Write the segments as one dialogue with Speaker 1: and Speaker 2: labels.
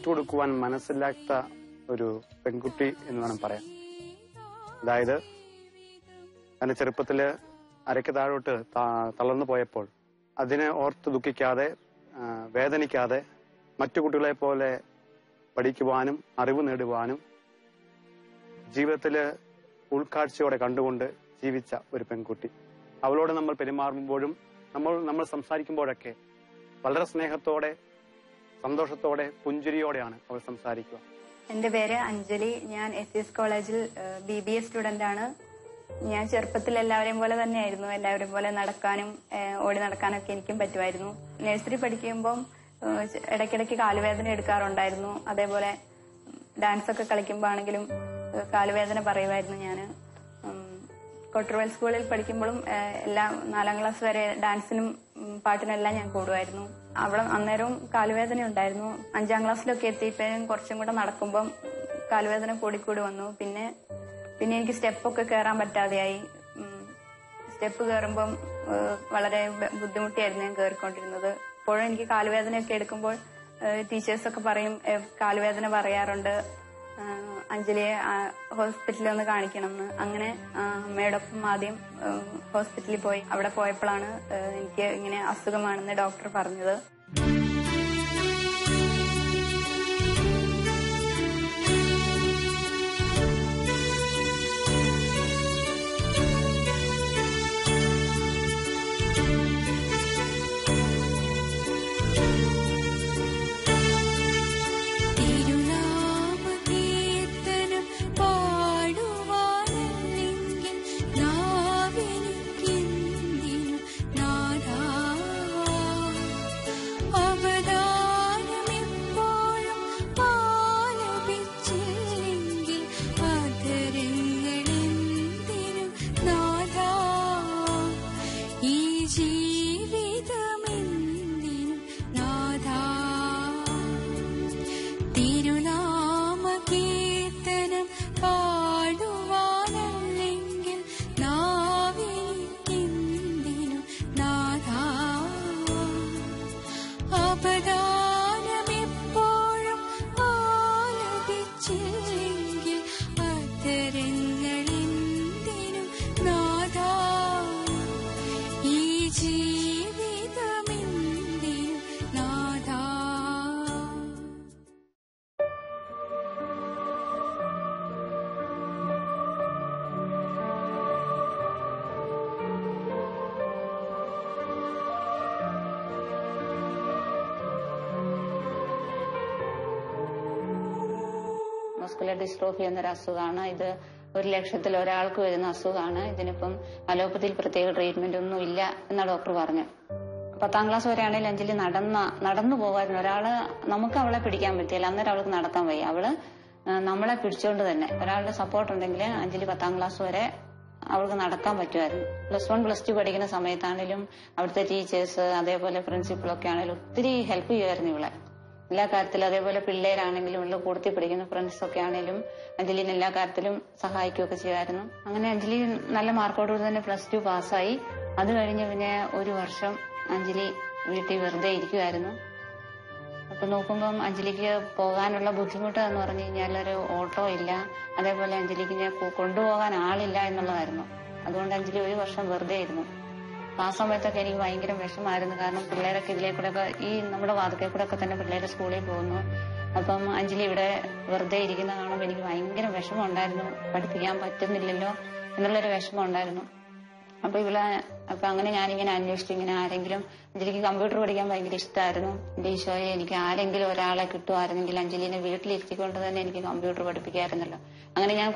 Speaker 1: തോറ്റുകൊടുക്കുവാൻ മനസ്സില്ലാത്ത ഒരു പെൺകുട്ടി എന്ന് വേണം പറയാൻ. അതായത് തന്റെ ചെറുപ്പത്തില് അരയ്ക്ക് താഴോട്ട് തളർന്നു പോയപ്പോൾ അതിനെ ഓർത്ത് ദുഃഖിക്കാതെ വേദനിക്കാതെ മറ്റു കുട്ടികളെ പോലെ പഠിക്കുവാനും അറിവ് നേടുവാനും ജീവിതത്തില് ഉൾക്കാഴ്ചയോടെ കണ്ടുകൊണ്ട് ജീവിച്ച ഒരു പെൺകുട്ടി. അവളോട് നമ്മൾ പെരുമാറുമ്പോഴും നമ്മൾ സംസാരിക്കുമ്പോഴൊക്കെ വളരെ സ്നേഹത്തോടെ സന്തോഷത്തോടെ പുഞ്ചിരിയോടെയാണ് അവൾ സംസാരിക്കുക.
Speaker 2: എന്റെ പേര് അഞ്ജലി. ഞാൻ SES കോളേജിൽ BBA സ്റ്റുഡന്റ് ആണ്. ഞാൻ ചെറുപ്പത്തിൽ എല്ലാവരെയും പോലെ തന്നെയായിരുന്നു. എല്ലാവരെയും പോലെ നടക്കാനും ഓടി നടക്കാനൊക്കെ എനിക്കും പറ്റുമായിരുന്നു. നഴ്സറി പഠിക്കുമ്പം ഇടയ്ക്കിടയ്ക്ക് കാലുവേദന എടുക്കാറുണ്ടായിരുന്നു. അതേപോലെ ഡാൻസ് ഒക്കെ കളിക്കുമ്പോൾ ആണെങ്കിലും കാലുവേദന പറയുമായിരുന്നു. ഞാൻ കൊട്ടർവെൽ സ്കൂളിൽ പഠിക്കുമ്പോഴും എല്ലാം 4ാം ക്ലാസ് വരെ ഡാൻസിനും പാട്ടിനെല്ലാം ഞാൻ കൂടുമായിരുന്നു. അവിടെ അന്നേരവും കാലുവേദന ഉണ്ടായിരുന്നു. 5ാം ക്ലാസ്സിലൊക്കെ എത്തിയപ്പോഴും കുറച്ചും കൂടെ നടക്കുമ്പം കാലുവേദന കൂടിക്കൂടി വന്നു. പിന്നെ എനിക്ക് സ്റ്റെപ്പൊക്കെ കയറാൻ പറ്റാതെയായി. സ്റ്റെപ്പ് കയറുമ്പം വളരെ ബുദ്ധിമുട്ടിയായിരുന്നു ഞാൻ കയറിക്കൊണ്ടിരുന്നത്. ഇപ്പോഴും എനിക്ക് കാലുവേദനയൊക്കെ എടുക്കുമ്പോൾ ടീച്ചേഴ്സൊക്കെ പറയും, കാലുവേദന പറയാറുണ്ട്, അഞ്ജലിയെ ഹോസ്പിറ്റലിൽ ഒന്ന് കാണിക്കണമെന്ന്. അങ്ങനെ അമ്മയോടൊപ്പം ആദ്യം ഹോസ്പിറ്റലിൽ പോയി. അവിടെ പോയപ്പോഴാണ് എനിക്ക് ഇങ്ങനെ അസുഖമാണെന്ന് ഡോക്ടർ പറഞ്ഞത്.
Speaker 3: മസ്കുലർ ഡിസ്ട്രോഫി എന്നൊരു അസുഖമാണ്. ഇത് 1,00,000 ഒരാൾക്ക് വരുന്ന അസുഖമാണ്. ഇതിനിപ്പം അലോപ്പതിയിൽ പ്രത്യേക ട്രീറ്റ്മെന്റ് ഒന്നും ഇല്ല എന്നാ ഡോക്ടർ പറഞ്ഞു. 10ാം ക്ലാസ് വരെ ആണെങ്കിൽ അഞ്ജലി നടന്നു പോകായിരുന്നു. നമുക്ക് അവളെ പിടിക്കാൻ പറ്റിയില്ല. അന്നേരം അവൾക്ക് നടക്കാൻ വയ്യ. അവള് നമ്മളെ പിടിച്ചോണ്ട് തന്നെ ഒരാളുടെ സപ്പോർട്ട് ഉണ്ടെങ്കിൽ അഞ്ജലി 10ാം ക്ലാസ് വരെ അവൾക്ക് നടക്കാൻ പറ്റുമായിരുന്നു. +1 +2 പഠിക്കുന്ന സമയത്താണെങ്കിലും അവിടുത്തെ ടീച്ചേഴ്സ് അതേപോലെ പ്രിൻസിപ്പളൊക്കെ ആണെങ്കിലും ഒത്തിരി ഹെൽപ്പ് ചെയ്യുമായിരുന്നു ഇവളെ എല്ലാ കാര്യത്തിലും. അതേപോലെ പിള്ളേരാണെങ്കിലും ഉള്ള കൂടത്തിൽ പഠിക്കുന്ന ഫ്രണ്ട്സൊക്കെ ആണെങ്കിലും അഞ്ജലിനെ എല്ലാ കാര്യത്തിലും സഹായിക്കുകയൊക്കെ ചെയ്യുമായിരുന്നു. അങ്ങനെ അഞ്ജലി നല്ല മാർക്കോടുകൂടി തന്നെ +2 പാസ്സായി. അത് കഴിഞ്ഞ് പിന്നെ 1 വർഷം അഞ്ജലി വീട്ടിൽ വെറുതെ ഇരിക്കുമായിരുന്നു. അപ്പൊ നോക്കുമ്പം അഞ്ജലിക്ക് പോകാനുള്ള ബുദ്ധിമുട്ട് എന്ന് പറഞ്ഞു കഴിഞ്ഞാൽ ഒരു ഓട്ടോ ഇല്ല, അതേപോലെ അഞ്ജലിക്ക് കൊണ്ടുപോകാൻ ആളില്ല എന്നുള്ളതായിരുന്നു. അതുകൊണ്ട് അഞ്ജലി 1 വർഷം വെറുതെ ഇരുന്നു. ആ സമയത്തൊക്കെ എനിക്ക് ഭയങ്കര വിഷമായിരുന്നു. കാരണം പിള്ളേരൊക്കെ ഇതിലേ കൂടെ ഒക്കെ ഈ നമ്മുടെ വാതിക്കൽ കൂടെ ഒക്കെ തന്നെ പിള്ളേരെ സ്കൂളിൽ പോകുന്നു. അപ്പം അഞ്ജലി ഇവിടെ വെറുതെ ഇരിക്കുന്ന കാണുമ്പോൾ എനിക്ക് ഭയങ്കര വിഷമം ഉണ്ടായിരുന്നു. പഠിപ്പിക്കാൻ പറ്റുന്നില്ലല്ലോ എന്നുള്ളൊരു വിഷമം ഉണ്ടായിരുന്നു. അപ്പൊ അങ്ങനെ ഞാനിങ്ങനെ അന്വേഷിച്ചു, ഇങ്ങനെ ആരെങ്കിലും, അഞ്ജലിക്ക് കമ്പ്യൂട്ടർ പഠിക്കാൻ ഭയങ്കര ഇഷ്ടമായിരുന്നു. എന്റെ ഈശോയെ, എനിക്ക് ആരെങ്കിലും ഒരാളെ കിട്ടുമായിരുന്നെങ്കിൽ അഞ്ജലിനെ വീട്ടിലിരുത്തിക്കൊണ്ട് തന്നെ എനിക്ക് കമ്പ്യൂട്ടർ പഠിപ്പിക്കാമായിരുന്നല്ലോ. അങ്ങനെ ഞാൻ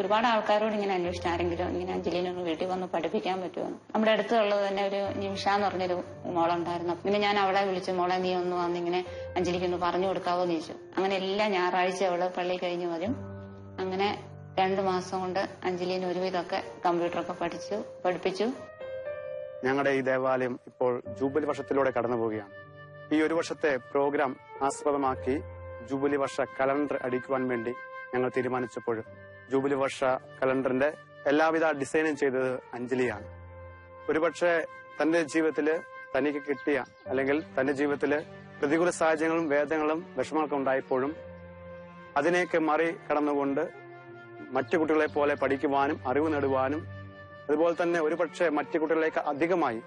Speaker 3: ഒരുപാട് ആൾക്കാരോട് ഇങ്ങനെ അന്വേഷിച്ചു, ആരെങ്കിലും ഇങ്ങനെ അഞ്ജലിനെ ഒന്ന് വീട്ടിൽ വന്ന് പഠിപ്പിക്കാൻ പറ്റുമെന്ന്. നമ്മുടെ അടുത്തുള്ളത് തന്നെ ഒരു നിമിഷ എന്ന് പറഞ്ഞൊരു മോളുണ്ടായിരുന്നു. പിന്നെ ഞാൻ അവളെ വിളിച്ചു, മോളെ നീ ഒന്ന് വന്നിങ്ങനെ അഞ്ജലിക്കൊന്ന് പറഞ്ഞു കൊടുക്കാവോ എന്ന് ചോദിച്ചു. അങ്ങനെ എല്ലാ ഞായറാഴ്ച അവള് പള്ളി കഴിഞ്ഞ് വരും. അങ്ങനെ 2 മാസം കൊണ്ട് അഞ്ജലിനെ ഒരുവിധമൊക്കെ കമ്പ്യൂട്ടറൊക്കെ പഠിപ്പിച്ചു.
Speaker 1: ഞങ്ങളുടെ ഈ ദേവാലയം ഇപ്പോൾ ജൂബിലി വർഷത്തിലൂടെ കടന്നു പോവുകയാണ്. ഈ 1 വർഷത്തെ പ്രോഗ്രാം ആസ്പദമാക്കി ജൂബിലി വർഷ കലണ്ടർ അടിക്കുവാൻ വേണ്ടി ഞങ്ങൾ തീരുമാനിച്ചപ്പോൾ ജൂബിലി വർഷ കലണ്ടറിന്റെ എല്ലാവിധ ഡിസൈനും ചെയ്തത് അഞ്ജലിയാണ്. ഒരുപക്ഷെ തന്റെ ജീവിതത്തില് തനിക്ക് കിട്ടിയ അല്ലെങ്കിൽ തന്റെ ജീവിതത്തില് പ്രതികൂല സാഹചര്യങ്ങളും വേദനകളും വിഷമങ്ങളൊക്കെ ഉണ്ടായപ്പോഴും അതിനെയൊക്കെ മറികടന്നുകൊണ്ട് മറ്റു കുട്ടികളെ പോലെ പഠിക്കുവാനും അറിവ് നേടുവാനും അതുപോലെ തന്നെ ഒരുപക്ഷെ മറ്റു കുട്ടികളിലേക്ക് അധികമായി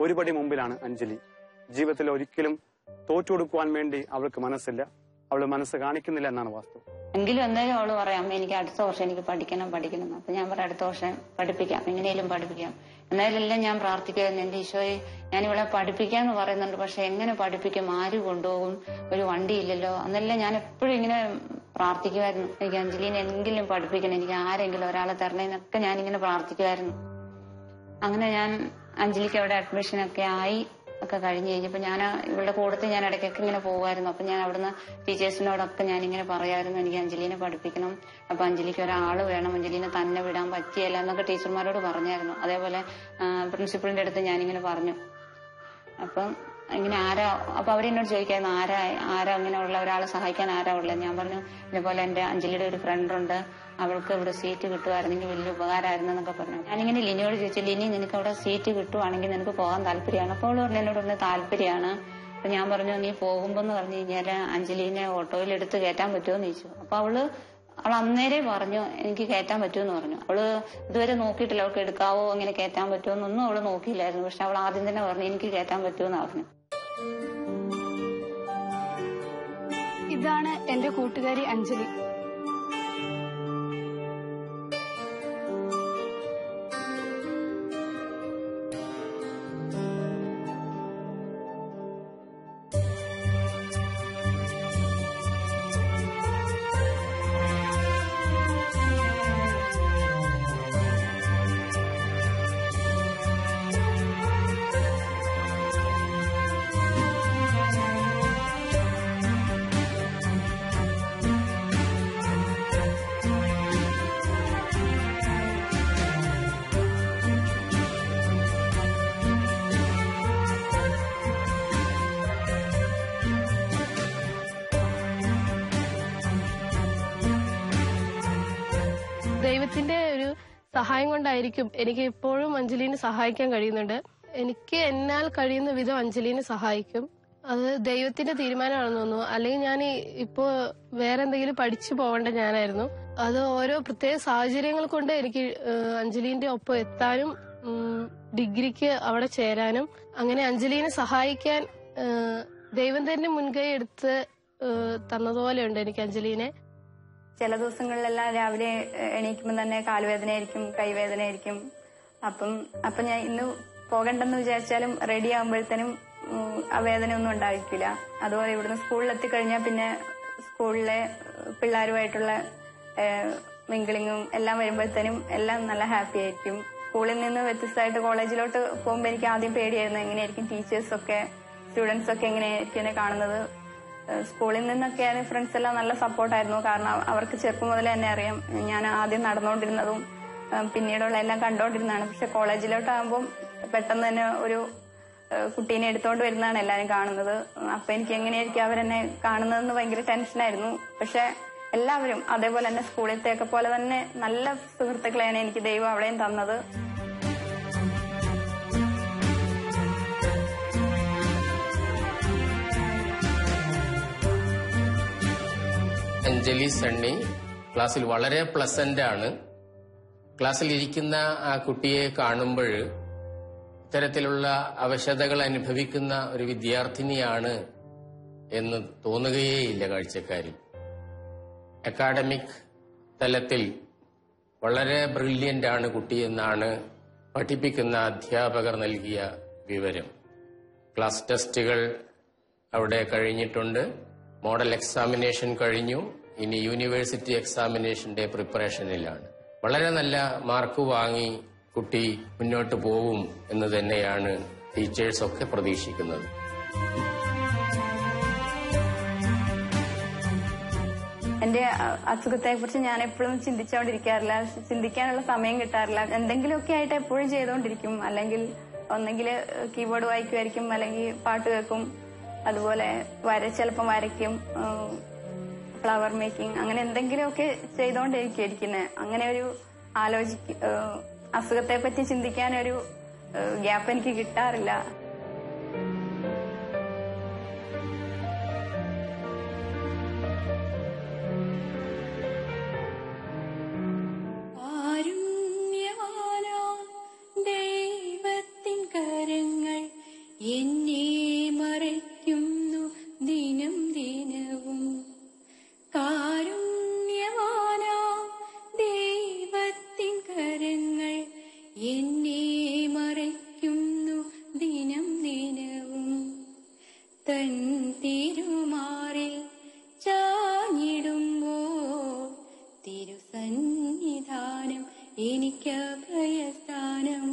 Speaker 1: ഒരുപടി മുമ്പിലാണ് അഞ്ജലി. ജീവിതത്തിൽ ഒരിക്കലും തോറ്റുകൊടുക്കുവാൻ വേണ്ടി അവൾക്ക് മനസ്സില്ല, അവൾ മനസ്സ് കാണിക്കുന്നില്ല എന്നാണ് വാസ്തവം.
Speaker 3: എങ്കിലും എന്തായാലും അവള് പറയാം, അമ്മ എനിക്ക് അടുത്ത വർഷം എനിക്ക് പഠിക്കണം. അപ്പൊ ഞാൻ പറയാം, അടുത്ത വർഷം പഠിപ്പിക്കാം, എങ്ങനെയും പഠിപ്പിക്കാം. എന്നാലും എല്ലാം ഞാൻ പ്രാർത്ഥിക്കുമായിരുന്നു, എന്റെ ഈശോയെ ഞാൻ ഇവിടെ പഠിപ്പിക്കാന്ന് പറയുന്നുണ്ട്, പക്ഷെ എങ്ങനെ പഠിപ്പിക്കും, ആര് കൊണ്ടുപോകും, ഒരു വണ്ടി ഇല്ലല്ലോ. അന്നെല്ലാം ഞാൻ എപ്പോഴും ഇങ്ങനെ പ്രാർത്ഥിക്കുമായിരുന്നു, എനിക്ക് അഞ്ജലീനെ എങ്കിലും പഠിപ്പിക്കണം, എനിക്ക് ആരെങ്കിലും ഒരാളെ തരണേന്നൊക്കെ ഞാനിങ്ങനെ പ്രാർത്ഥിക്കുമായിരുന്നു. അങ്ങനെ ഞാൻ അഞ്ജലിക്ക് അവിടെ അഡ്മിഷനൊക്കെ ആയി ഒക്കെ കഴിഞ്ഞ് കഴിഞ്ഞപ്പോ ഞാൻ ഇവളുടെ കൂടത്തിൽ ഞാൻ ഇടയ്ക്കൊക്കെ ഇങ്ങനെ പോകുമായിരുന്നു. അപ്പൊ ഞാൻ അവിടുന്ന് ടീച്ചേഴ്സിനോടൊക്കെ ഞാൻ ഇങ്ങനെ പറയായിരുന്നു, എനിക്ക് അഞ്ജലീനെ പഠിപ്പിക്കണം, അപ്പൊ അഞ്ജലിക്ക് ഒരാള് വേണം, അഞ്ജലീനെ തന്നെ വിടാൻ പറ്റിയല്ല എന്നൊക്കെ ടീച്ചർമാരോട് പറഞ്ഞായിരുന്നു. അതേപോലെ പ്രിൻസിപ്പളിന്റെ അടുത്ത് ഞാനിങ്ങനെ പറഞ്ഞു. അപ്പം ഇങ്ങനെ അപ്പൊ അവരെന്നോട് ചോദിക്കായിരുന്നു, ആരാ ഇങ്ങനെ ഉള്ള ഒരാളെ സഹായിക്കാൻ ആരാ ഉള്ളത്. ഞാൻ പറഞ്ഞു, ഇതേപോലെ എന്റെ അഞ്ജലിയുടെ ഒരു ഫ്രണ്ട് ഉണ്ട്, അവൾക്ക് ഇവിടെ സീറ്റ് കിട്ടുമായിരുന്നെങ്കിൽ വലിയ ഉപകാരമായിരുന്നു എന്നൊക്കെ പറഞ്ഞു. ഞാനിങ്ങനെ ലിനിയോട് ചോദിച്ചു, ലിനി നിനക്ക് അവിടെ സീറ്റ് കിട്ടുവാണെങ്കിൽ നിനക്ക് പോകാൻ താല്പര്യമാണ്? അപ്പോൾ അവള് പറഞ്ഞു, എന്നോട് ഒന്ന് താല്പര്യമാണ്. അപ്പൊ ഞാൻ പറഞ്ഞു, നീ പോകുമ്പോ എന്ന് പറഞ്ഞു കഴിഞ്ഞാല് അഞ്ജലിനെ ഓട്ടോയിൽ എടുത്ത് കയറ്റാൻ പറ്റുമോ എന്ന് ചോദിച്ചു. അപ്പൊ അവൾ അന്നേരെ പറഞ്ഞു, എനിക്ക് കയറ്റാൻ പറ്റുമെന്ന് പറഞ്ഞു. അവള് ഇതുവരെ നോക്കിയിട്ടില്ല, അവൾക്ക് എടുക്കാവോ അങ്ങനെ കയറ്റാൻ പറ്റുമോ എന്നൊന്നും അവള് നോക്കിയില്ലായിരുന്നു. പക്ഷെ അവൾ ആദ്യം തന്നെ പറഞ്ഞു, എനിക്ക് കയറ്റാൻ പറ്റുമെന്ന് പറഞ്ഞു.
Speaker 4: ഇതാണ് എന്റെ കൂട്ടുകാരി അഞ്ജലി. ദൈവത്തിന്റെ ഒരു സഹായം കൊണ്ടായിരിക്കും എനിക്ക് ഇപ്പോഴും അഞ്ജലിനെ സഹായിക്കാൻ കഴിയുന്നുണ്ട്. എനിക്ക് എന്നാൽ കഴിയുന്ന വിധം അഞ്ജലിനെ സഹായിക്കും. അത് ദൈവത്തിന്റെ തീരുമാനമാണെന്ന് തോന്നുന്നു. അല്ലെങ്കിൽ ഞാൻ ഇപ്പോ വേറെ എന്തെങ്കിലും പഠിച്ചു പോവേണ്ട ഞാനായിരുന്നു. അത് ഓരോ പ്രത്യേക സാഹചര്യങ്ങൾ കൊണ്ട് എനിക്ക് അഞ്ജലിന്റെ ഒപ്പം എത്താനും ഡിഗ്രിക്ക് അവിടെ ചേരാനും അങ്ങനെ അഞ്ജലിനെ സഹായിക്കാൻ ദൈവം തന്നെ മുൻകൈ എടുത്ത് തന്നതുപോലെയുണ്ട് എനിക്ക് അഞ്ജലിനെ.
Speaker 2: ചില ദിവസങ്ങളിലെല്ലാം രാവിലെ എണീക്കുമ്പോൾ തന്നെ കാലുവേദനയായിരിക്കും, കൈവേദനയായിരിക്കും. അപ്പം ഞാൻ ഇന്ന് പോകണ്ടെന്ന് വിചാരിച്ചാലും റെഡി ആകുമ്പോഴത്തേനും ആ വേദന ഒന്നും ഉണ്ടായിരിക്കില്ല. അതുപോലെ ഇവിടുന്ന് സ്കൂളിലെത്തിക്കഴിഞ്ഞാൽ പിന്നെ സ്കൂളിലെ പിള്ളേരുമായിട്ടുള്ള മിങ്കിളിങ്ങും എല്ലാം വരുമ്പോഴത്തേനും എല്ലാം നല്ല ഹാപ്പി ആയിരിക്കും. സ്കൂളിൽ നിന്ന് വ്യത്യസ്തമായിട്ട് കോളേജിലോട്ട് പോകുമ്പോൾ എനിക്ക് ആദ്യം പേടിയായിരുന്നു, എങ്ങനെയായിരിക്കും ടീച്ചേഴ്സൊക്കെ സ്റ്റുഡൻസൊക്കെ എങ്ങനെയായിരിക്കും എന്നെ കാണുന്നത്. സ്കൂളിൽ നിന്നൊക്കെ ഫ്രണ്ട്സ് എല്ലാം നല്ല സപ്പോർട്ടായിരുന്നു. കാരണം അവർക്ക് ചെറുപ്പം മുതലേ എന്നെ അറിയാം. ഞാൻ ആദ്യം നടന്നുകൊണ്ടിരുന്നതും പിന്നീടുള്ള എല്ലാം കണ്ടുകൊണ്ടിരുന്നതാണ്. പക്ഷെ കോളേജിലോട്ടാകുമ്പോൾ പെട്ടെന്ന് തന്നെ ഒരു കുട്ടീനെ എടുത്തോണ്ട് വരുന്നതാണ് എല്ലാവരും കാണുന്നത്. അപ്പൊ എനിക്ക് എങ്ങനെയായിരിക്കും അവരെന്നെ കാണുന്നതെന്ന് ഭയങ്കര ടെൻഷനായിരുന്നു. പക്ഷെ എല്ലാവരും അതേപോലെ തന്നെ സ്കൂളിലത്തെയൊക്കെ പോലെ തന്നെ നല്ല സുഹൃത്തുക്കളെയാണ് എനിക്ക് ദൈവം അവിടെയും തന്നത്.
Speaker 5: അഞ്ജലി സണ്ണി ക്ലാസ്സിൽ വളരെ പ്ലസന്റ് ആണ്. ക്ലാസ്സിൽ ഇരിക്കുന്ന ആ കുട്ടിയെ കാണുമ്പോൾ ഇത്തരത്തിലുള്ള അവശതകൾ അനുഭവിക്കുന്ന ഒരു വിദ്യാർത്ഥിനിയാണ് എന്ന് തോന്നുകയേയില്ല കാഴ്ചക്കാരിൽ. അക്കാഡമിക് തലത്തിൽ വളരെ ബ്രില്യന്റ് ആണ് കുട്ടിയെന്നാണ് പഠിപ്പിക്കുന്ന അധ്യാപകർ നൽകിയ വിവരം. ക്ലാസ് ടെസ്റ്റുകൾ അവിടെ കഴിഞ്ഞിട്ടുണ്ട്, മോഡൽ എക്സാമിനേഷൻ കഴിഞ്ഞു, ഇനി യൂണിവേഴ്സിറ്റി എക്സാമിനേഷന്റെ പ്രിപ്പറേഷനിലാണ്. വളരെ നല്ല മാർക്ക് വാങ്ങി കുട്ടി മുന്നോട്ട് പോവും എന്ന് തന്നെയാണ് ടീച്ചേഴ്സൊക്കെ പ്രതീക്ഷിക്കുന്നത്.
Speaker 2: എന്റെ അസുഖത്തെ കുറിച്ച് ഞാൻ എപ്പോഴും ചിന്തിച്ചുകൊണ്ടിരിക്കാറില്ല, ചിന്തിക്കാനുള്ള സമയം കിട്ടാറില്ല. എന്തെങ്കിലുമൊക്കെ ആയിട്ട് എപ്പോഴും ചെയ്തുകൊണ്ടിരിക്കും. അല്ലെങ്കിൽ ഒന്നെങ്കിൽ കീബോർഡ് വായിക്കുമായിരിക്കും, അല്ലെങ്കിൽ പാട്ട് കേൾക്കും, അതുപോലെ ചിലപ്പം വരയ്ക്കും, ഫ്ലവർ മേക്കിംഗ്, അങ്ങനെ എന്തെങ്കിലുമൊക്കെ ചെയ്തുകൊണ്ടിരിക്കുന്നത്. അങ്ങനെ ഒരു അസുഖത്തെ പറ്റി ചിന്തിക്കാനൊരു ഗ്യാപ്പ് എനിക്ക് കിട്ടാറില്ല.
Speaker 6: എനിക്ക് അഭയസ്ഥാനം.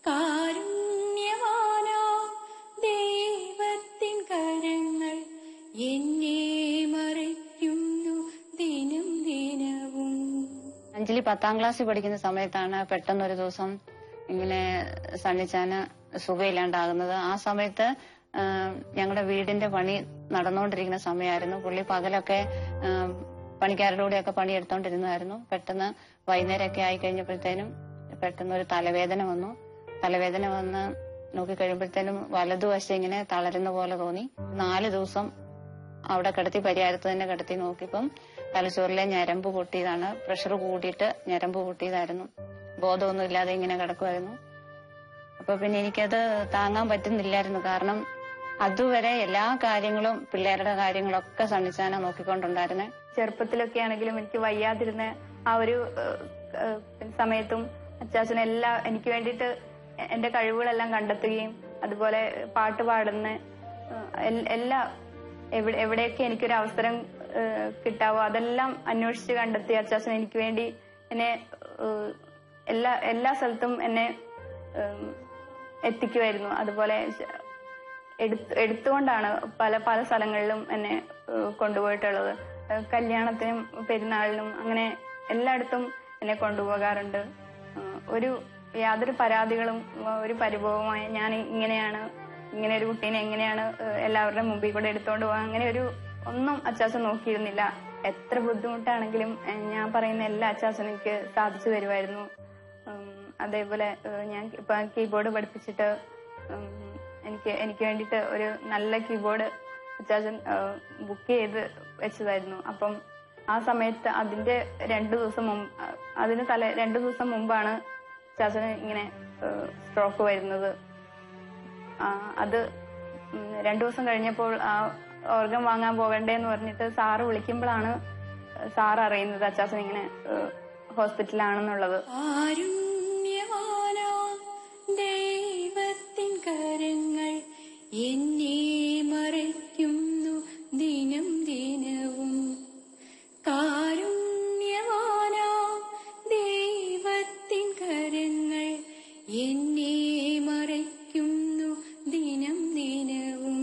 Speaker 6: കാരുണ്യവാനാ ദൈവത്തിൻ കരങ്ങൾ എന്നെ മറയ്ക്കുന്നു ദിനം ദിനവും.
Speaker 3: അഞ്ജലി 10ാം ക്ലാസ്സിൽ പഠിക്കുന്ന സമയത്താണ് പെട്ടെന്നൊരു ദിവസം ഇങ്ങനെ സണ്ണിച്ചാന് സുഖമില്ലാണ്ടാകുന്നത്. ആ സമയത്ത് ഞങ്ങളുടെ വീടിന്റെ പണി നടന്നുകൊണ്ടിരിക്കുന്ന സമയമായിരുന്നു. പുള്ളി പകലൊക്കെ പണിക്കാരുടെ കൂടെയൊക്കെ പണിയെടുത്തോണ്ടിരുന്നതായിരുന്നു. പെട്ടെന്ന് വൈകുന്നേരമൊക്കെ ആയി കഴിഞ്ഞപ്പോഴത്തേനും പെട്ടെന്ന് ഒരു തലവേദന വന്നു. തലവേദന വന്ന് നോക്കിക്കഴിയുമ്പോഴത്തേനും വലതുവശം ഇങ്ങനെ തളരുന്ന പോലെ തോന്നി. 4 ദിവസം അവിടെ കിടത്തി, പരിഹാരത്ത് തന്നെ കിടത്തി നോക്കിയപ്പം തലച്ചോറിലെ ഞരമ്പ് പൊട്ടിയതാണ്. പ്രഷർ കൂടിയിട്ട് ഞരമ്പ് പൊട്ടിയതായിരുന്നു. ബോധമൊന്നും ഇല്ലാതെ ഇങ്ങനെ കിടക്കുമായിരുന്നു. അപ്പൊ പിന്നെ എനിക്കത് താങ്ങാൻ പറ്റുന്നില്ലായിരുന്നു. കാരണം അതുവരെ എല്ലാ കാര്യങ്ങളും, പിള്ളേരുടെ കാര്യങ്ങളൊക്കെ സണ്ണിച്ചാന നോക്കിക്കൊണ്ടുണ്ടായിരുന്നെ.
Speaker 2: ചെറുപ്പത്തിലൊക്കെ ആണെങ്കിലും എനിക്ക് വയ്യാതിരുന്ന ആ ഒരു സമയത്തും അച്ചാച്ചൻ എനിക്ക് വേണ്ടിയിട്ട് എന്റെ കഴിവുകളെല്ലാം കണ്ടെത്തുകയും അതുപോലെ പാട്ട് പാടുന്ന എവിടെയൊക്കെ എനിക്കൊരു അവസരം കിട്ടാവോ അതെല്ലാം അന്വേഷിച്ച് കണ്ടെത്തി അച്ചാച്ചൻ എനിക്ക് വേണ്ടി എന്നെ എല്ലാ സ്ഥലത്തും എന്നെ എത്തിക്കുമായിരുന്നു. അതുപോലെ എടുത്തുകൊണ്ടാണ് പല സ്ഥലങ്ങളിലും എന്നെ കൊണ്ടുപോയിട്ടുള്ളത്. കല്യാണത്തിനും പെരുന്നാളിനും അങ്ങനെ എല്ലായിടത്തും എന്നെ കൊണ്ടുപോകാറുണ്ട്. യാതൊരു പരാതികളും ഒരു പരിഭവമായ ഞാൻ ഇങ്ങനെ ഒരു കുട്ടീനെ എങ്ങനെയാണ് എല്ലാവരുടെ മുമ്പിൽ കൂടെ എടുത്തോണ്ട് പോകാൻ, അങ്ങനെ ഒന്നും അച്ചാച്ചൻ നോക്കിയിരുന്നില്ല. എത്ര ബുദ്ധിമുട്ടാണെങ്കിലും ഞാൻ പറയുന്ന എല്ലാ അച്ചാച്ചനും എനിക്ക് സാധിച്ചു തരുമായിരുന്നു. അതേപോലെ ഞാൻ ഇപ്പൊ കീബോർഡ് പഠിപ്പിച്ചിട്ട് എനിക്ക് വേണ്ടിയിട്ട് ഒരു നല്ല കീബോർഡ് അച്ചാച്ചൻ ബുക്ക് ചെയ്ത് വെച്ചതായിരുന്നു. അപ്പം ആ സമയത്ത് അതിന്റെ 2 ദിവസം മുമ്പാണ് അച്ചാച്ചന് ഇങ്ങനെ സ്ട്രോക്ക് വരുന്നത്. അത് 2 ദിവസം കഴിഞ്ഞപ്പോൾ ആ ഓർഗൻ വാങ്ങാൻ പോകണ്ടേന്ന് പറഞ്ഞിട്ട് സാറ് വിളിക്കുമ്പോഴാണ് സാറ് അറിയുന്നത് അച്ചാച്ചൻ ഇങ്ങനെ ഹോസ്പിറ്റലാണെന്നുള്ളത്.
Speaker 6: ദൈവത്തിൻ കരങ്ങൾ എന്നെ മറയ്ക്കുന്നു ദിനം ദിനവും. കാരുണ്യവാനാ ദൈവത്തിൻ കരങ്ങൾ എന്നെ മറയ്ക്കുന്നു ദിനം ദിനവും.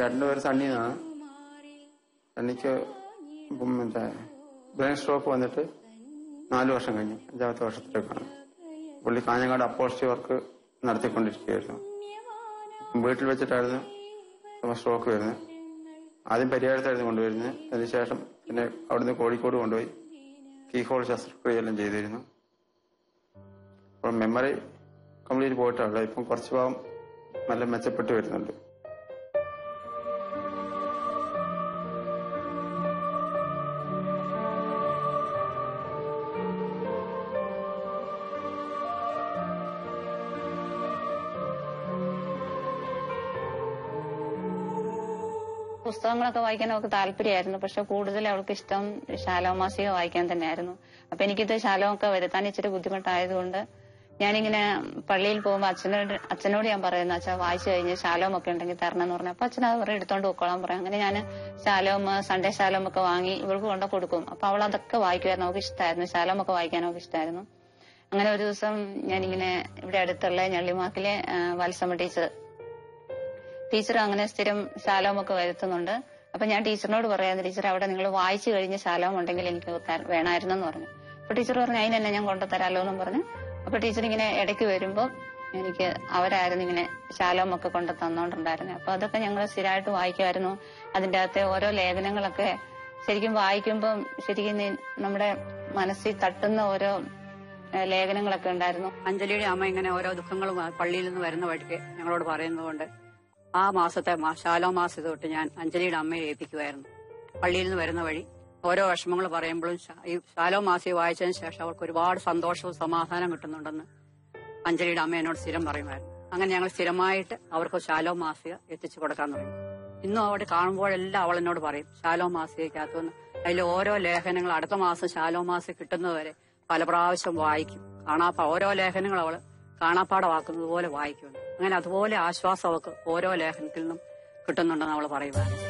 Speaker 1: രണ്ടുപേരും സണ്ണിന്നാണ്. സണ്ണിക്ക് ബ്രെയിൻ സ്ട്രോക്ക് വന്നിട്ട് 4 വർഷം കഴിഞ്ഞു. 5ാമത്തെ വർഷത്തിലേക്കാണ്. പുള്ളി കാഞ്ഞങ്ങാട് അപ്പോസ്റ്റി വർക്ക് നടത്തിക്കൊണ്ടിരിക്കുകയായിരുന്നു. വീട്ടിൽ വെച്ചിട്ടായിരുന്നു സ്ട്രോക്ക് വരുന്നത്. ആദ്യം പരിഹാരത്തായിരുന്നു കൊണ്ടുവരുന്നത്. അതിനുശേഷം പിന്നെ അവിടുന്ന് കോഴിക്കോട് കൊണ്ടുപോയി കീഹോൾ ശസ്ത്രക്രിയയെല്ലാം ചെയ്തിരുന്നു. അപ്പോൾ മെമ്മറി കംപ്ലീറ്റ് പോയിട്ടുള്ള ഇപ്പം കുറച്ച് ഭാഗം നല്ല മെച്ചപ്പെട്ട് വരുന്നുണ്ട്.
Speaker 3: പുസ്തകങ്ങളൊക്കെ വായിക്കാൻ അവൾക്ക് താല്പര്യമായിരുന്നു. പക്ഷെ കൂടുതൽ അവൾക്ക് ഇഷ്ടം ശാലോമാസിക വായിക്കാൻ തന്നെയായിരുന്നു. അപ്പൊ എനിക്കിത് ശാലോമൊക്കെ വരുത്താൻ ഇച്ചിരി ബുദ്ധിമുട്ടായതുകൊണ്ട് ഞാനിങ്ങനെ പള്ളിയിൽ പോകുമ്പോൾ അച്ഛനോട് ഞാൻ പറയുന്നു, അച്ഛാ വായിച്ചു കഴിഞ്ഞ് ശാലോമൊക്കെ ഉണ്ടെങ്കിൽ തരണം എന്ന് പറഞ്ഞു. അപ്പൊ അച്ഛൻ അത് പറയും എടുത്തോണ്ട് പോയിക്കോളാൻ പറയും. അങ്ങനെ ഞാൻ സൺഡേ ശാലോമൊക്കെ വാങ്ങി ഇവൾക്ക് കൊണ്ട് കൊടുക്കും. അപ്പൊ അവൾ അതൊക്കെ വായിക്കുമായിരുന്നു. അവൾക്ക് ഇഷ്ടമായിരുന്നു. ശാലോമൊക്കെ വായിക്കാൻ അവൾക്ക് ഇഷ്ടമായിരുന്നു. അങ്ങനെ ഒരു ദിവസം ഞാനിങ്ങനെ ഇവിടെ അടുത്തുള്ള ഞള്ളിമാക്കിലെ വത്സമ്മ ടീച്ചർ അങ്ങനെ സ്ഥിരം ശാലോമൊക്കെ വരുത്തുന്നുണ്ട്. അപ്പൊ ഞാൻ ടീച്ചറിനോട് പറയാം, ടീച്ചർ അവിടെ നിങ്ങൾ വായിച്ചു കഴിഞ്ഞ് ശാലോം ഉണ്ടെങ്കിൽ എനിക്ക് വേണമായിരുന്നെന്ന് പറഞ്ഞു. അപ്പൊ ടീച്ചർ പറഞ്ഞു അതിനെന്നെ ഞാൻ കൊണ്ടുതരാലോ എന്നും പറഞ്ഞു. അപ്പൊ ടീച്ചർ ഇങ്ങനെ ഇടയ്ക്ക് വരുമ്പോ എനിക്ക് അവരായിരുന്നു ഇങ്ങനെ ശാലോമൊക്കെ കൊണ്ട് തന്നോണ്ടുണ്ടായിരുന്നത്. അപ്പൊ അതൊക്കെ ഞങ്ങൾ സ്ഥിരമായിട്ട് വായിക്കുമായിരുന്നു. അതിന്റെ അകത്തെ ഓരോ ലേഖനങ്ങളൊക്കെ ശരിക്കും വായിക്കുമ്പം ശരിക്കും നമ്മുടെ മനസ്സിൽ തട്ടുന്ന ഓരോ ലേഖനങ്ങളൊക്കെ ഉണ്ടായിരുന്നു.
Speaker 7: അഞ്ജലിയുടെ അമ്മ ഇങ്ങനെ ഓരോ ദുഃഖങ്ങളും പള്ളിയിൽ നിന്ന് വരുന്ന വഴിക്ക് ഞങ്ങളോട് പറയുന്നതുകൊണ്ട് ആ മാസത്തെ ശാലോ മാസം തൊട്ട് ഞാൻ അഞ്ജലിയുടെ അമ്മയെ ഏൽപ്പിക്കുമായിരുന്നു. പള്ളിയിൽ നിന്ന് വരുന്ന വഴി ഓരോ വിഷമങ്ങൾ പറയുമ്പോഴും ഈ ശാലോ മാസിക വായിച്ചതിന് ശേഷം അവൾക്ക് ഒരുപാട് സന്തോഷവും സമാധാനം കിട്ടുന്നുണ്ടെന്ന് അഞ്ജലിയുടെ അമ്മ എന്നോട് സ്ഥിരം പറയുമായിരുന്നു. അങ്ങനെ ഞങ്ങൾ സ്ഥിരമായിട്ട് അവർക്ക് ശാലോ മാസിക എത്തിച്ചു കൊടുക്കാൻ തുടങ്ങി. ഇന്നും അവിടെ കാണുമ്പോഴെല്ലാം അവൾ എന്നോട് പറയും ശാലോ മാസികക്കകത്തുനിന്ന് അതിൽ ഓരോ ലേഖനങ്ങൾ അടുത്ത മാസം ശാലോ മാസിക കിട്ടുന്നതുവരെ പല പ്രാവശ്യം വായിക്കും. ഓരോ ലേഖനങ്ങൾ അവള് കാണാപ്പാടമാക്കുന്നത് പോലെ വായിക്കുന്നുണ്ട്. അങ്ങനെ അതുപോലെ ആശ്വാസം അവൾക്ക് ഓരോ ലേഖനത്തിൽ നിന്നും കിട്ടുന്നുണ്ടെന്ന് അവൾ പറയുമായിരുന്നു.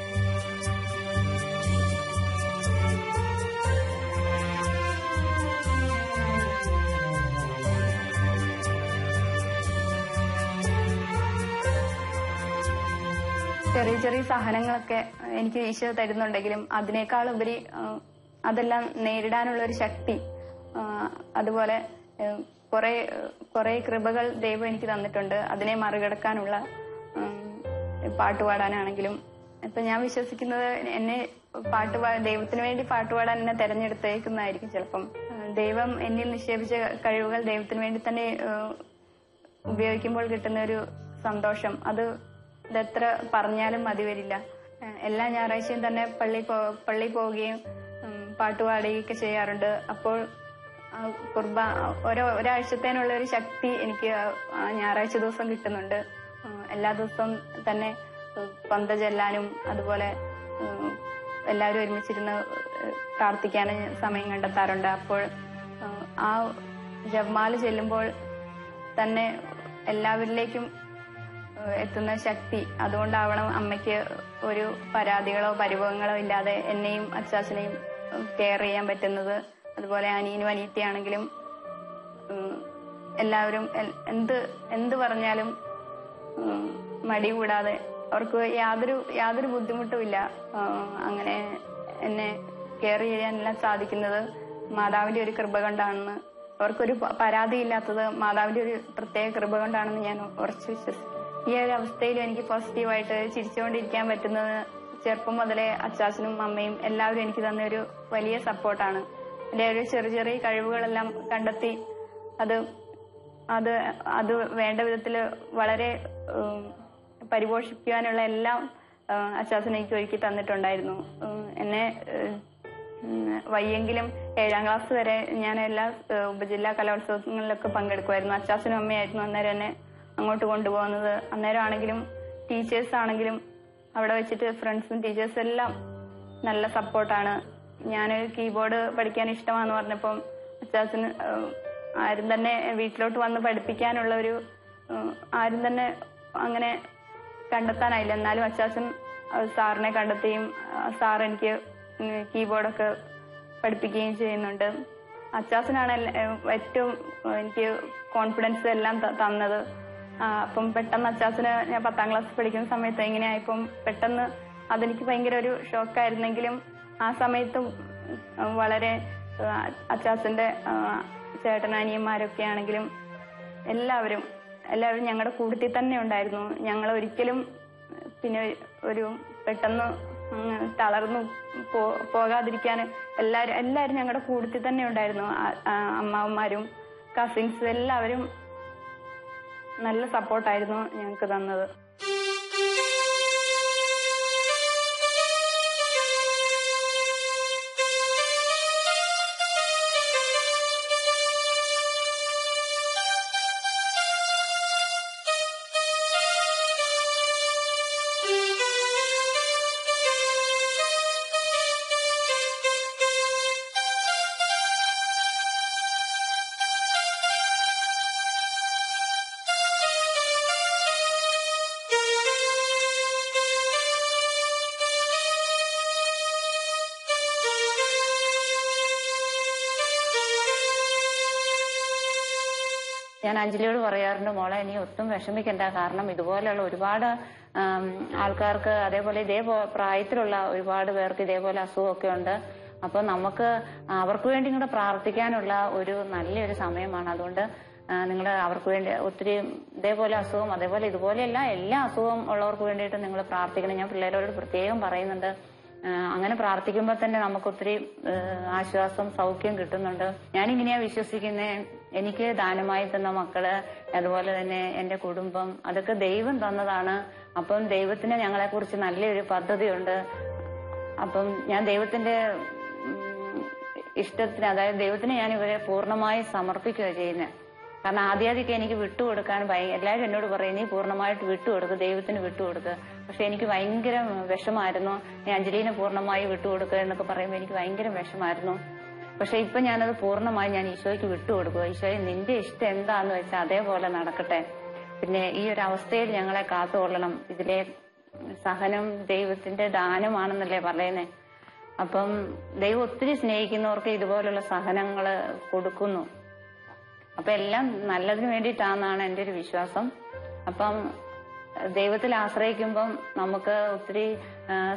Speaker 2: ചെറിയ ചെറിയ സഹനങ്ങളൊക്കെ എനിക്ക് ഈശോ തരുന്നുണ്ടെങ്കിലും അതിനേക്കാൾ ഉപരി അതെല്ലാം നേരിടാനുള്ള ഒരു ശക്തി, അതുപോലെ കുറെ കൃപകൾ ദൈവം എനിക്ക് തന്നിട്ടുണ്ട്. അതിനെ മറികടക്കാനുള്ള പാട്ടുപാടാനാണെങ്കിലും ഇപ്പൊ ഞാൻ വിശ്വസിക്കുന്നത് എന്നെ ദൈവത്തിന് വേണ്ടി പാട്ടുപാടാൻ എന്നെ തെരഞ്ഞെടുത്തേക്കുന്നതായിരിക്കും. ചിലപ്പം ദൈവം എന്നിൽ നിക്ഷേപിച്ച കഴിവുകൾ ദൈവത്തിന് വേണ്ടി തന്നെ ഉപയോഗിക്കുമ്പോൾ കിട്ടുന്ന ഒരു സന്തോഷം ഇതെത്ര പറഞ്ഞാലും മതി വരില്ല. എല്ലാ ഞായറാഴ്ചയും തന്നെ പള്ളി പോവുകയും പാട്ടുപാടുകയൊക്കെ ചെയ്യാറുണ്ട്. അപ്പോൾ ഒരാഴ്ചത്തേനുള്ള ഒരു ശക്തി എനിക്ക് ഞായറാഴ്ച ദിവസം കിട്ടുന്നുണ്ട്. എല്ലാ ദിവസവും തന്നെ പന്ത ചെല്ലാനും അതുപോലെ എല്ലാവരും ഒരുമിച്ചിരുന്ന് പ്രാർത്ഥിക്കാനും സമയം കണ്ടെത്താറുണ്ട്. അപ്പോൾ ആ ജപമാല ചെല്ലുമ്പോൾ തന്നെ എല്ലാവരിലേക്കും എത്തുന്ന ശക്തി, അതുകൊണ്ടാവണം അമ്മയ്ക്ക് ഒരു പരാതികളോ പരിഭവങ്ങളോ ഇല്ലാതെ എന്നെയും അച്ചാച്ചനെയും കെയർ ചെയ്യാൻ പറ്റുന്നത്. അതുപോലെ അനിയനും അനിയത്തിയാണെങ്കിലും എല്ലാവരും എന്ത് പറഞ്ഞാലും മടി കൂടാതെ അവർക്ക് യാതൊരു ബുദ്ധിമുട്ടും ഇല്ല. അങ്ങനെ എന്നെ കെയർ ചെയ്യാനെല്ലാം സാധിക്കുന്നത് മാതാവിന്റെ ഒരു കൃപ കൊണ്ടാണെന്ന്, അവർക്കൊരു പരാതിയില്ലാത്തത് മാതാവിന്റെ ഒരു പ്രത്യേക കൃപ കൊണ്ടാണെന്ന് ഞാൻ ഉറച്ചു വിശ്വസിക്കുന്നു. ഈ ഒരു അവസ്ഥയിൽ എനിക്ക് പോസിറ്റീവായിട്ട് ചിരിച്ചുകൊണ്ടിരിക്കാൻ പറ്റുന്നത് ചെറുപ്പം മുതലേ അച്ചാച്ചനും അമ്മയും എല്ലാവരും എനിക്ക് തന്ന ഒരു വലിയ സപ്പോർട്ടാണ്. എന്റെ ഒരു ചെറിയ കഴിവുകളെല്ലാം കണ്ടെത്തി അത് വേണ്ട വിധത്തില് വളരെ പരിപോഷിപ്പിക്കാനുള്ള എല്ലാം അച്ചാച്ചൻ എനിക്ക് ഒരുക്കി തന്നിട്ടുണ്ടായിരുന്നു. എന്നെ വയ്യെങ്കിലും 7ാം ക്ലാസ് വരെ ഞാൻ എല്ലാ ഉപജില്ലാ കലോത്സവങ്ങളിലൊക്കെ പങ്കെടുക്കുമായിരുന്നു. അച്ചാച്ചനും അമ്മയായിരുന്നു അന്നേരം എന്നെ അങ്ങോട്ട് കൊണ്ടുപോകുന്നത്. അന്നേരം ആണെങ്കിലും ടീച്ചേഴ്സ് ആണെങ്കിലും അവിടെ വെച്ചിട്ട് ഫ്രണ്ട്സും ടീച്ചേഴ്സും എല്ലാം നല്ല സപ്പോർട്ടാണ്. ഞാൻ കീബോർഡ് പഠിക്കാൻ ഇഷ്ടമാണെന്ന് പറഞ്ഞപ്പം അച്ചാച്ചന് ആരും തന്നെ വീട്ടിലോട്ട് വന്ന് പഠിപ്പിക്കാനുള്ള ഒരു ആരും തന്നെ അങ്ങനെ കണ്ടെത്താനായില്ല. എന്നാലും അച്ചാച്ചൻ സാറിനെ കണ്ടെത്തുകയും സാർ എനിക്ക് കീബോർഡൊക്കെ പഠിപ്പിക്കുകയും ചെയ്യുന്നുണ്ട്. അച്ചാച്ചനാണ് ഏറ്റവും എനിക്ക് കോൺഫിഡൻസ് എല്ലാം തന്നത്. അപ്പം പെട്ടെന്ന് അച്ചാച്ചന് ഞാൻ 10ാം ക്ലാസ് പഠിക്കുന്ന സമയത്ത് എങ്ങനെയായപ്പം പെട്ടെന്ന് അതെനിക്ക് ഭയങ്കര ഒരു ഷോക്കായിരുന്നെങ്കിലും ആ സമയത്തും വളരെ അച്ചാച്ചന്റെ ചേട്ടനനിയന്മാരൊക്കെ ആണെങ്കിലും എല്ലാവരും ഞങ്ങളുടെ കൂട്ടത്തിൽ തന്നെ ഉണ്ടായിരുന്നു. ഞങ്ങൾ ഒരിക്കലും പിന്നെ ഒരു പെട്ടെന്ന് തളർന്നു പോകാതിരിക്കാൻ എല്ലാവരും ഞങ്ങളുടെ കൂട്ടത്തിൽ തന്നെ ഉണ്ടായിരുന്നു. അമ്മാവന്മാരും കസിൻസും എല്ലാവരും നല്ല സപ്പോർട്ടായിരുന്നു ഞങ്ങൾക്ക് തന്നത്.
Speaker 3: ഞാൻ അഞ്ജലിയോട് പറയാറുണ്ട്, മോളെ നീ ഒട്ടും വിഷമിക്കണ്ട. കാരണം ഇതുപോലെയുള്ള ഒരുപാട് ആൾക്കാർക്ക് അതേപോലെ ഇതേ പ്രായത്തിലുള്ള ഒരുപാട് പേർക്ക് ഇതേപോലെ അസുഖമൊക്കെ ഉണ്ട്. അപ്പൊ നമുക്ക് അവർക്ക് വേണ്ടി കൂടെ പ്രാർത്ഥിക്കാനുള്ള ഒരു നല്ലൊരു സമയമാണ്. അതുകൊണ്ട് നിങ്ങൾ അവർക്ക് വേണ്ടി ഒത്തിരി ഇതേപോലെ അസുഖം അതേപോലെ ഇതുപോലെയല്ല എല്ലാ അസുഖം ഉള്ളവർക്ക് വേണ്ടിയിട്ട് നിങ്ങൾ പ്രാർത്ഥിക്കണം. ഞാൻ പിള്ളേരോട് പ്രത്യേകം പറയുന്നുണ്ട്. അങ്ങനെ പ്രാർത്ഥിക്കുമ്പോൾ തന്നെ നമുക്ക് ഒത്തിരി ആശ്വാസം സൗഖ്യം കിട്ടുന്നുണ്ട്. ഞാനിങ്ങനെയാ വിശ്വസിക്കുന്നേ, എനിക്ക് ദാനമായി തന്ന മക്കള് അതുപോലെ തന്നെ എന്റെ കുടുംബം അതൊക്കെ ദൈവം തന്നതാണ്. അപ്പം ദൈവത്തിന് ഞങ്ങളെ കുറിച്ച് നല്ലൊരു പദ്ധതിയുണ്ട്. അപ്പം ഞാൻ ദൈവത്തിന്റെ ഇഷ്ടത്തിന്, അതായത് ദൈവത്തിന് ഞാൻ ഇവരെ പൂർണ്ണമായി സമർപ്പിക്കുക ചെയ്യുന്നത്. കാരണം ആദ്യമൊക്കെ എനിക്ക് വിട്ടുകൊടുക്കാൻ എല്ലാവരും എന്നോട് പറയും, നീ പൂർണ്ണമായിട്ട് വിട്ടുകൊടുക്കുക, ദൈവത്തിന് വിട്ടുകൊടുക്കുക. പക്ഷെ എനിക്ക് ഭയങ്കര വിഷമായിരുന്നു. നീ അഞ്ജലിനെ പൂർണ്ണമായി വിട്ടുകൊടുക്കുക എന്നൊക്കെ പറയുമ്പോൾ എനിക്ക് ഭയങ്കര വിഷമായിരുന്നു. പക്ഷെ ഇപ്പൊ ഞാനത് പൂർണ്ണമായി ഞാൻ ഈശോയ്ക്ക് വിട്ടുകൊടുക്കുക. ഈശോയെ നിന്റെ ഇഷ്ടം എന്താന്ന് വെച്ചാൽ അതേപോലെ നടക്കട്ടെ. പിന്നെ ഈ ഒരു അവസ്ഥയിൽ ഞങ്ങളെ കാത്തുകൊള്ളണം. ഇതിലെ സഹനം ദൈവത്തിന്റെ ദാനമാണെന്നല്ലേ പറയുന്നേ. അപ്പം ദൈവം ഒത്തിരി സ്നേഹിക്കുന്നവർക്ക് ഇതുപോലുള്ള സഹനങ്ങള് കൊടുക്കുന്നു. അപ്പൊ എല്ലാം നല്ലതിന് വേണ്ടിയിട്ടാണെന്നാണ് എൻ്റെ ഒരു വിശ്വാസം. അപ്പം ദൈവത്തിൽ ആശ്രയിക്കുമ്പം നമുക്ക് ഒത്തിരി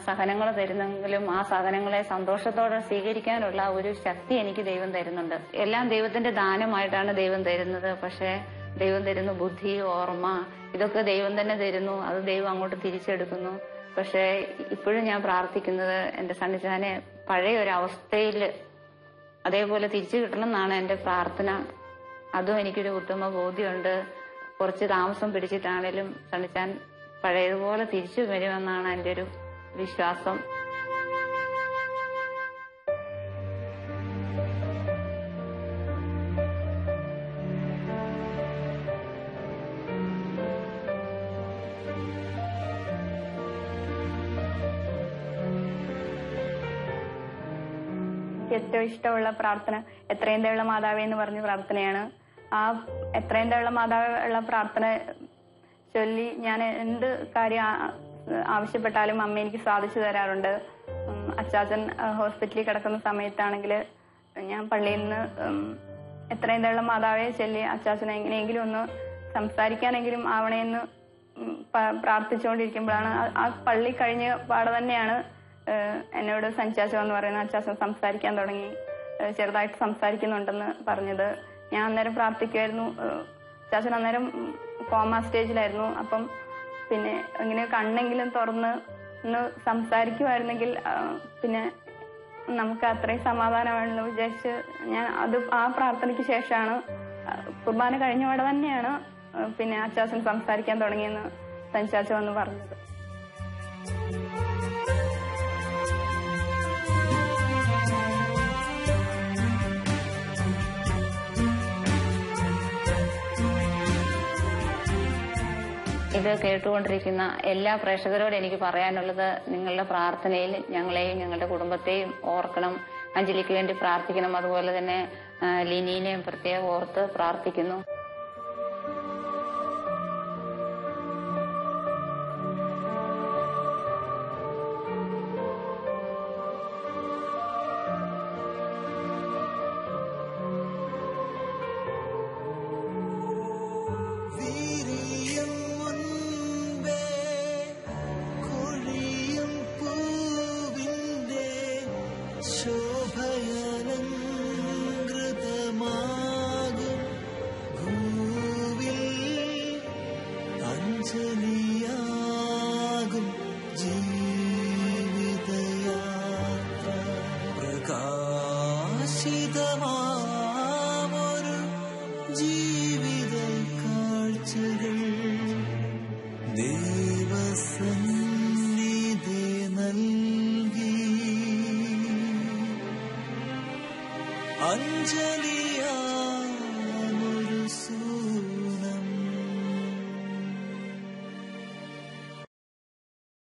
Speaker 3: സഹനങ്ങൾ തരുന്നെങ്കിലും ആ സഹനങ്ങളെ സന്തോഷത്തോടെ സ്വീകരിക്കാനുള്ള ഒരു ശക്തി എനിക്ക് ദൈവം തരുന്നുണ്ട്. എല്ലാം ദൈവത്തിന്റെ ദാനമായിട്ടാണ് ദൈവം തരുന്നത്. പക്ഷെ ദൈവം തരുന്നു ബുദ്ധി, ഓർമ്മ, ഇതൊക്കെ ദൈവം തന്നെ തരുന്നു. അത് ദൈവം അങ്ങോട്ട് തിരിച്ചെടുക്കുന്നു. പക്ഷെ ഇപ്പോഴും ഞാൻ പ്രാർത്ഥിക്കുന്നത് എന്റെ സണ്ണിച്ചാനെ പഴയ ഒരു അവസ്ഥയിൽ അതേപോലെ തിരിച്ചു കിട്ടണം എന്നാണ് എന്റെ പ്രാർത്ഥന. അതും എനിക്കൊരു ഉത്തമ ബോധ്യമുണ്ട്. കുറച്ച് താമസം പിടിച്ചിട്ടാണേലും സണ്ണിച്ചാൻ പഴയതുപോലെ തിരിച്ചു വരുമെന്നാണ് എന്റെ ഒരു വിശ്വാസം.
Speaker 2: ഏറ്റവും ഇഷ്ടമുള്ള പ്രാർത്ഥന എത്രയും ദയുള്ള മാതാവേ എന്ന് പറഞ്ഞ പ്രാർത്ഥനയാണ്. ആ എത്രയും ദയുള്ള മാതാവേ ഉള്ള പ്രാർത്ഥന ചൊല്ലി ഞാൻ എന്ത് കാര്യം ആവശ്യപ്പെട്ടാലും അമ്മ എനിക്ക് സാധിച്ചു തരാറുണ്ട്. അച്ചാച്ചൻ ഹോസ്പിറ്റലിൽ കിടക്കുന്ന സമയത്താണെങ്കിൽ ഞാൻ പള്ളിയിൽ നിന്ന് എത്രയും ദയുള്ള മാതാവേ ചൊല്ലി അച്ചാച്ചനെ എങ്ങനെയെങ്കിലും ഒന്ന് സംസാരിക്കാനെങ്കിലും ആവണേന്ന് പ്രാർത്ഥിച്ചുകൊണ്ടിരിക്കുമ്പോഴാണ് ആ പള്ളി കഴിഞ്ഞ പാടെ തന്നെയാണ് എന്നോട് സഞ്ചാച്ച എന്ന് പറയുന്ന അച്ചാച്ചൻ സംസാരിക്കാൻ തുടങ്ങി. ചെറുതായിട്ട് സംസാരിക്കുന്നുണ്ടെന്ന് പറഞ്ഞത്. ഞാൻ അന്നേരം പ്രാർത്ഥിക്കുമായിരുന്നു. അച്ചാച്ചൻ അന്നേരം കോമ സ്റ്റേജിലായിരുന്നു. അപ്പം പിന്നെ ഇങ്ങനെ കണ്ണെങ്കിലും തുറന്ന് ഒന്ന് സംസാരിക്കുമായിരുന്നെങ്കിൽ പിന്നെ നമുക്ക് അത്രയും സമാധാനമാണെന്ന് വിചാരിച്ച് ഞാൻ ആ പ്രാർത്ഥനയ്ക്ക് ശേഷമാണ് കുർബാന കഴിഞ്ഞപാടെ തന്നെയാണ് പിന്നെ അച്ചാച്ചൻ സംസാരിക്കാൻ തുടങ്ങിയെന്ന് സഞ്ചാച്ച വന്ന് പറഞ്ഞത്.
Speaker 3: ഇത് കേട്ടുകൊണ്ടിരിക്കുന്ന എല്ലാ പ്രേക്ഷകരോടും എനിക്ക് പറയാനുള്ളത്, നിങ്ങളുടെ പ്രാർത്ഥനയിൽ ഞങ്ങളെയും ഞങ്ങളുടെ കുടുംബത്തെയും ഓർക്കണം. അഞ്ജലിക്ക് വേണ്ടി പ്രാർത്ഥിക്കണം. അതുപോലെ തന്നെ ലിനീനെയും പ്രത്യേകം ഓർത്ത് പ്രാർത്ഥിക്കുന്നു.
Speaker 8: അഞ്ജലിയാകും ജീവിതയാത്ര പ്രകാശിതമാമൊരു ജീവിത കാഴ്ചകൾ ദൈവസന്നിധി നൽകി അഞ്ജലിയാ